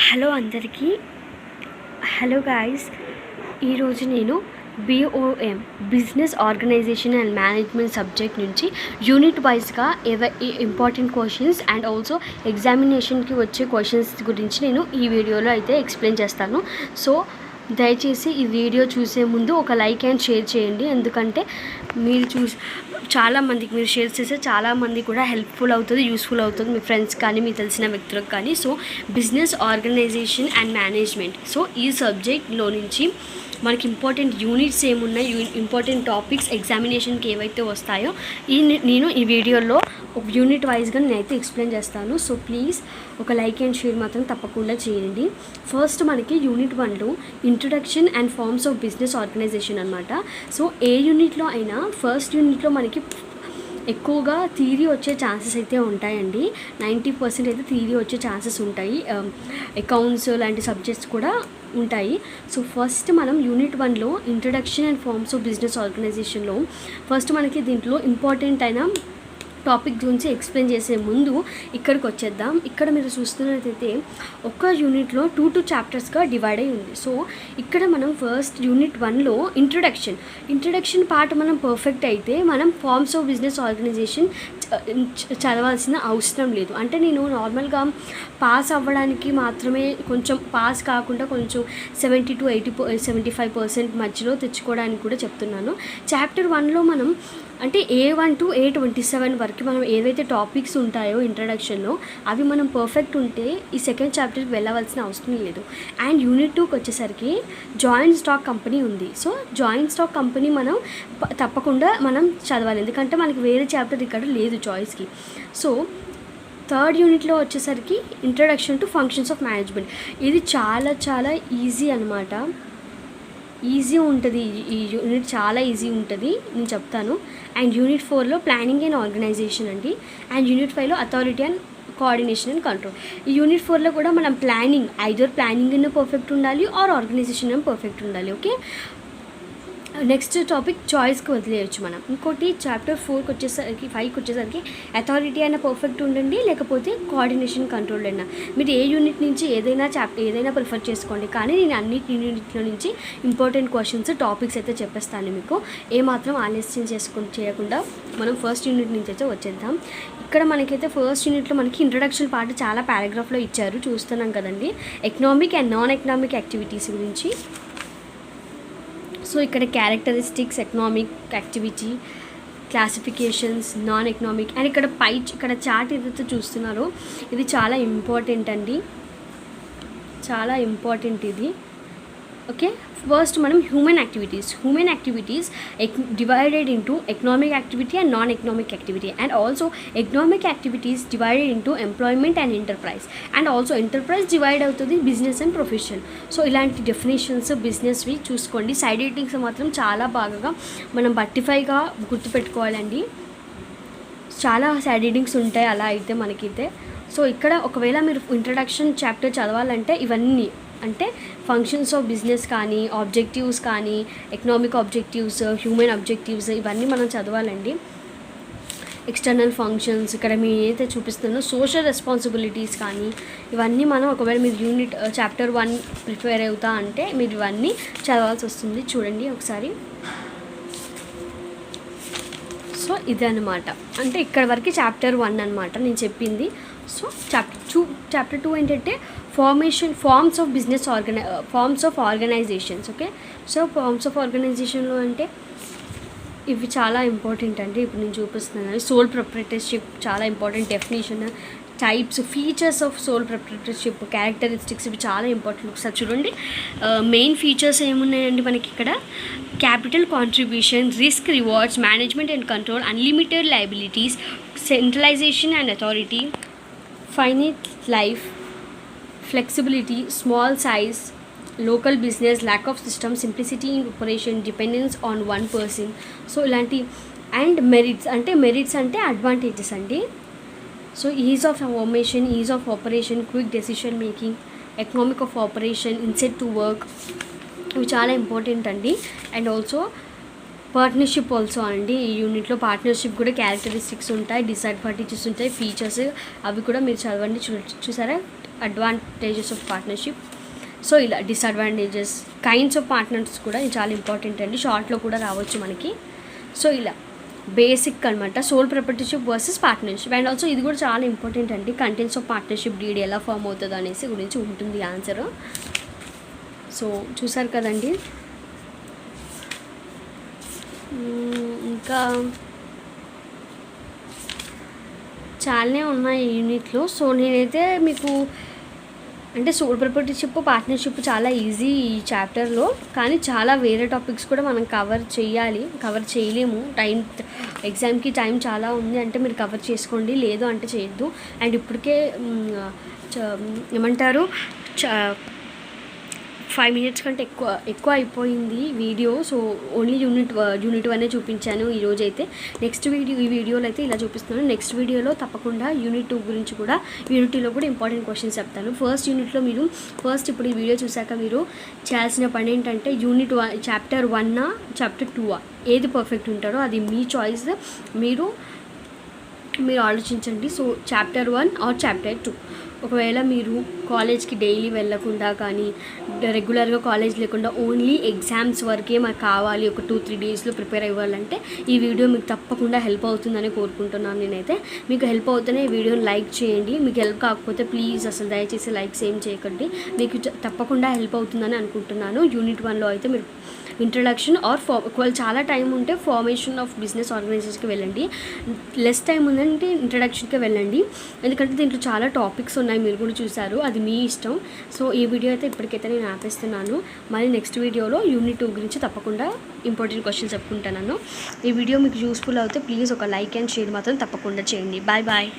Hello అందరికీ. Hello guys. ఈరోజు నేను BOM business organisation and management subject నుంచి యూనిట్ వైజ్గా ఇంపార్టెంట్ క్వశ్చన్స్ అండ్ ఆల్సో ఎగ్జామినేషన్కి వచ్చే క్వశ్చన్స్ గురించి నేను ఈ వీడియోలో అయితే ఎక్స్ప్లెయిన్ చేస్తాను. సో దయచేసి ఈ వీడియో చూసే ముందు ఒక లైక్ అండ్ షేర్ చేయండి, ఎందుకంటే మీరు చాలామందికి మీరు షేర్ చేస్తే చాలామంది కూడా హెల్ప్ఫుల్ అవుతుంది, యూస్ఫుల్ అవుతుంది, మీ ఫ్రెండ్స్ కానీ మీకు తెలిసిన వ్యక్తులకు కానీ. So business organisation and management, so ఈ సబ్జెక్ట్లో నుంచి మనకి ఇంపార్టెంట్ యూనిట్స్ ఏమున్నాయి, ఇంపార్టెంట్ టాపిక్స్ ఎగ్జామినేషన్కి ఏవైతే వస్తాయో నేను ఈ వీడియోలో ఒక యూనిట్ వైజ్గా నేనైతే ఎక్స్ప్లెయిన్ చేస్తాను. సో ప్లీజ్ ఒక లైక్ అండ్ షేర్ మాత్రం తప్పకుండా చేయండి. ఫస్ట్ మనకి యూనిట్ 1లో introduction and forms of business organisation అనమాట. సో ఏ యూనిట్లో అయినా ఫస్ట్ యూనిట్లో మనకి ఎక్కువగా థియరీ వచ్చే ఛాన్సెస్ అయితే ఉంటాయండి. 90% అయితే థియరీ వచ్చే ఛాన్సెస్ ఉంటాయి. అకౌంట్స్ లాంటి సబ్జెక్ట్స్ కూడా ఉంటాయి. సో ఫస్ట్ మనం యూనిట్ 1లో introduction and forms of business ఆర్గనైజేషన్లో ఫస్ట్ మనకి దీంట్లో ఇంపార్టెంట్ అయిన టాపిక్ గురించి ఎక్స్ప్లెయిన్ చేసే ముందు ఇక్కడికి వచ్చేద్దాం. ఇక్కడ మీరు చూస్తున్నట్టయితే ఒక యూనిట్లో 2 చాప్టర్స్గా డివైడ్ అయి ఉంది. సో ఇక్కడ మనం ఫస్ట్ యూనిట్ 1లో ఇంట్రొడక్షన్ పార్ట్ మనం పర్ఫెక్ట్ అయితే మనం ఫార్మ్స్ ఆఫ్ బిజినెస్ ఆర్గనైజేషన్ చదవాల్సిన అవసరం లేదు. అంటే నేను నార్మల్గా పాస్ అవ్వడానికి మాత్రమే, కొంచెం పాస్ కాకుండా కొంచెం 70 to 75% మధ్యలో తెచ్చుకోవడానికి కూడా చెప్తున్నాను. చాప్టర్ 1లో మనం అంటే A1 to A27 వరకు మనం ఏవైతే టాపిక్స్ ఉంటాయో ఇంట్రడక్షన్లో అవి మనం పర్ఫెక్ట్ ఉంటే ఈ సెకండ్ చాప్టర్కి వెళ్ళవలసిన అవసరం లేదు. అండ్ యూనిట్ 2కి వచ్చేసరికి జాయింట్ స్టాక్ కంపెనీ ఉంది. సో జాయింట్ స్టాక్ కంపెనీ మనం తప్పకుండా మనం చదవాలి, ఎందుకంటే మనకి వేరే చాప్టర్ ఇక్కడ లేదు చాయిస్కి. సో థర్డ్ యూనిట్లో వచ్చేసరికి introduction to functions of management. ఇది చాలా ఈజీ అనమాట, ఈజీ ఉంటుంది. ఈ యూనిట్ చాలా ఈజీ ఉంటుంది, నేను చెప్తాను. అండ్ యూనిట్ 4లో ప్లానింగ్ అండ్ ఆర్గనైజేషన్ అండి. అండ్ యూనిట్ 5లో authority and coordination and control. ఈ యూనిట్ 4లో కూడా మనం ప్లానింగ్ అన్న పర్ఫెక్ట్ ఉండాలి ఆర్ ఆర్గనైజేషన్ అన్న పర్ఫెక్ట్ ఉండాలి. ఓకే, నెక్స్ట్ టాపిక్ చాయిస్కి వదిలేయచ్చు మనం. ఇంకోటి చాప్టర్ 5కి వచ్చేసరికి అథారిటీ అయినా పర్ఫెక్ట్ ఉండండి, లేకపోతే కోఆర్డినేషన్ కంట్రోల్ అయినా. మీరు ఏ యూనిట్ నుంచి ఏదైనా ప్రిఫర్ చేసుకోండి, కానీ నేను అన్ని యూనిట్లో నుంచి ఇంపార్టెంట్ క్వశ్చన్స్ టాపిక్స్ అయితే చెప్పేస్తాను మీకు. ఏమాత్రం ఆలస్యం చేయకుండా మనం ఫస్ట్ యూనిట్ నుంచి అయితే వచ్చేద్దాం. ఇక్కడ మనకైతే ఫస్ట్ యూనిట్లో మనకి ఇంట్రొడక్షన్ పార్ట్ చాలా పారాగ్రాఫ్లో ఇచ్చారు, చూస్తున్నాం కదండి. Economic and non economic activities గురించి. సో ఇక్కడ characteristics, economic activity, classifications, non economic. And ఇక్కడ చార్ట్ ఏదైతే చూస్తున్నారో ఇది చాలా ఇంపార్టెంట్ అండి, చాలా ఇంపార్టెంట్ ఇది. ఓకే, ఫస్ట్ మనం human activities divided into economic activity and non economic activity. And also economic activities divided into employment and enterprise. And also enterprise divide అవుతుంది బిజినెస్ అండ్ ప్రొఫెషన్. సో ఇలాంటి definitions బిజినెస్వి చూసుకోండి. Side editings మాత్రం చాలా బాగా మనం బట్టిఫైగా గుర్తుపెట్టుకోవాలండి, చాలా side editings ఉంటాయి అలా అయితే మనకైతే. సో ఇక్కడ ఒకవేళ మీరు ఇంట్రడక్షన్ చాప్టర్ చదవాలంటే ఇవన్నీ, అంటే ఫంక్షన్స్ ఆఫ్ బిజినెస్ కానీ, ఆబ్జెక్టివ్స్ కానీ, ఎకనామిక్ ఆబ్జెక్టివ్స్, హ్యూమన్ ఆబ్జెక్టివ్స్, ఇవన్నీ మనం చదవాలండి. ఎక్స్టర్నల్ ఫంక్షన్స్, ఇక్కడ మీరు ఏదైతే చూపిస్తున్నానో సోషల్ రెస్పాన్సిబిలిటీస్ కానీ, ఇవన్నీ మనం ఒకవేళ మీరు చాప్టర్ 1 ప్రిపేర్ అవుతా అంటే మీరు ఇవన్నీ చదవాల్సి వస్తుంది. చూడండి ఒకసారి. సో ఇదన్నమాట, అంటే ఇక్కడ వరకు చాప్టర్ 1 అనమాట నేను చెప్పింది. సో చాప్టర్ 2 ఏంటంటే forms of organisations. Okay, so forms of ఆర్గనైజేషన్లో అంటే ఇవి చాలా ఇంపార్టెంట్ అండి. ఇప్పుడు నేను చూపిస్తున్నాను. సోల్ ప్రొప్రైటర్షిప్ చాలా important, definition, types, features of sole proprietorship, characteristics, ఇవి చాలా ఇంపార్టెంట్. ఒకసారి చూడండి. మెయిన్ ఫీచర్స్ ఏమున్నాయండి మనకి ఇక్కడ? Capital contribution, risk rewards, management and control, unlimited liabilities, centralisation and authority, finite life, flexibility, small size, local business, lack of system, simplicity in operation, dependence on one person. So ఇలాంటి. And merits అంటే advantages అండి. So is of formation, is of operation, quick decision making, economic of operation, INCET to work, ఇవి చాలా important అండి. And also partnership also అండి. ఈ యూనిట్లో partnership కూడా క్యారెక్టరిస్టిక్స్ ఉంటాయి, డిసడ్వాంటేజెస్ ఉంటాయి, ఫీచర్స్, అవి కూడా మీరు చదవండి. చూసారా అడ్వాంటేజెస్ ఆఫ్ పార్ట్నర్షిప్. సో ఇలా డిసడ్వాంటేజెస్, కైండ్స్ ఆఫ్ పార్ట్నర్స్ కూడా ఇది చాలా ఇంపార్టెంట్ అండి, షార్ట్లో కూడా రావచ్చు మనకి. సో ఇలా బేసిక్ అనమాట sole proprietorship versus partnership. And also ఇది కూడా చాలా ఇంపార్టెంట్ అండి, కంటెంట్స్ ఆఫ్ పార్ట్నర్షిప్ డీడ్ ఎలా ఫామ్ అవుతుందో అనేసి గురించి ఉంటుంది ఆన్సర్. సో చూసారు కదండి. ఇంకా చాలానే ఉన్నాయి ఈ యూనిట్లో. సో నేనైతే మీకు అంటే సోల్ ప్రొప్రైటర్షిప్, పార్ట్నర్షిప్ చాలా ఈజీ ఈ చాప్టర్లో, కానీ చాలా వేరే టాపిక్స్ కూడా మనం కవర్ చేయలేము. ఎగ్జామ్కి టైం చాలా ఉంది అంటే మీరు కవర్ చేసుకోండి, లేదు అంటే చేయొద్దు. అండ్ ఇప్పటికే ఏమంటారు 5 minutes కంటే ఎక్కువ అయిపోయింది వీడియో. సో ఓన్లీ యూనిట్ 1 చూపించాను ఈరోజైతే. ఈ వీడియోలో అయితే ఇలా చూపిస్తున్నాను. నెక్స్ట్ వీడియోలో తప్పకుండా యూనిట్ 2 గురించి కూడా, యూనిట్ 2లో కూడా ఇంపార్టెంట్ క్వశ్చన్స్ చెప్తాను. ఫస్ట్ యూనిట్లో మీరు ఇప్పుడు ఈ వీడియో చూసాక మీరు చేయాల్సిన పని ఏంటంటే యూనిట్ 1 చాప్టర్ 1 చాప్టర్ 2 ఏది పర్ఫెక్ట్ ఉంటారో అది మీ చాయిస్, మీరు ఆలోచించండి. So chapter 1 are chapter 2. ఒకవేళ మీరు కాలేజ్కి డైలీ వెళ్ళకుండా కానీ రెగ్యులర్గా కాలేజ్ లేకుండా ఓన్లీ ఎగ్జామ్స్ వరకే మాకు కావాలి, ఒక 2-3 డేస్లో ప్రిపేర్ అవ్వాలంటే ఈ వీడియో మీకు తప్పకుండా హెల్ప్ అవుతుందని కోరుకుంటున్నాను. నేనైతే మీకు హెల్ప్ అవుతూనే ఈ వీడియోని లైక్ చేయండి. మీకు హెల్ప్ కాకపోతే ప్లీజ్ అసలు దయచేసి లైక్స్ ఏం చేయకండి. మీకు తప్పకుండా హెల్ప్ అవుతుందని అనుకుంటున్నాను. యూనిట్ 1లో అయితే మీరు ఇంట్రడక్షన్ ఆర్ ఒకవేళ చాలా టైం ఉంటే ఫార్మేషన్ ఆఫ్ బిజినెస్ ఆర్గనైజేషన్కి వెళ్ళండి, లెస్ టైం ఉందంటే ఇంట్రడక్షన్కి వెళ్ళండి. ఎందుకంటే దీంట్లో చాలా టాపిక్స్ ఉన్నాయి, మీరు కూడా చూసారు, అది మీ ఇష్టం. సో ఈ వీడియో అయితే ఇప్పటికైతే నేను ఆపేస్తున్నాను. మళ్ళీ నెక్స్ట్ వీడియోలో యూనిట్ 2 గురించి తప్పకుండా ఇంపార్టెంట్ క్వశ్చన్స్ చెప్పుకుంటున్నాను. ఈ వీడియో మీకు యూస్ఫుల్ అవుతే ప్లీజ్ ఒక లైక్ అండ్ షేర్ మాత్రం తప్పకుండా చేయండి. బాయ్.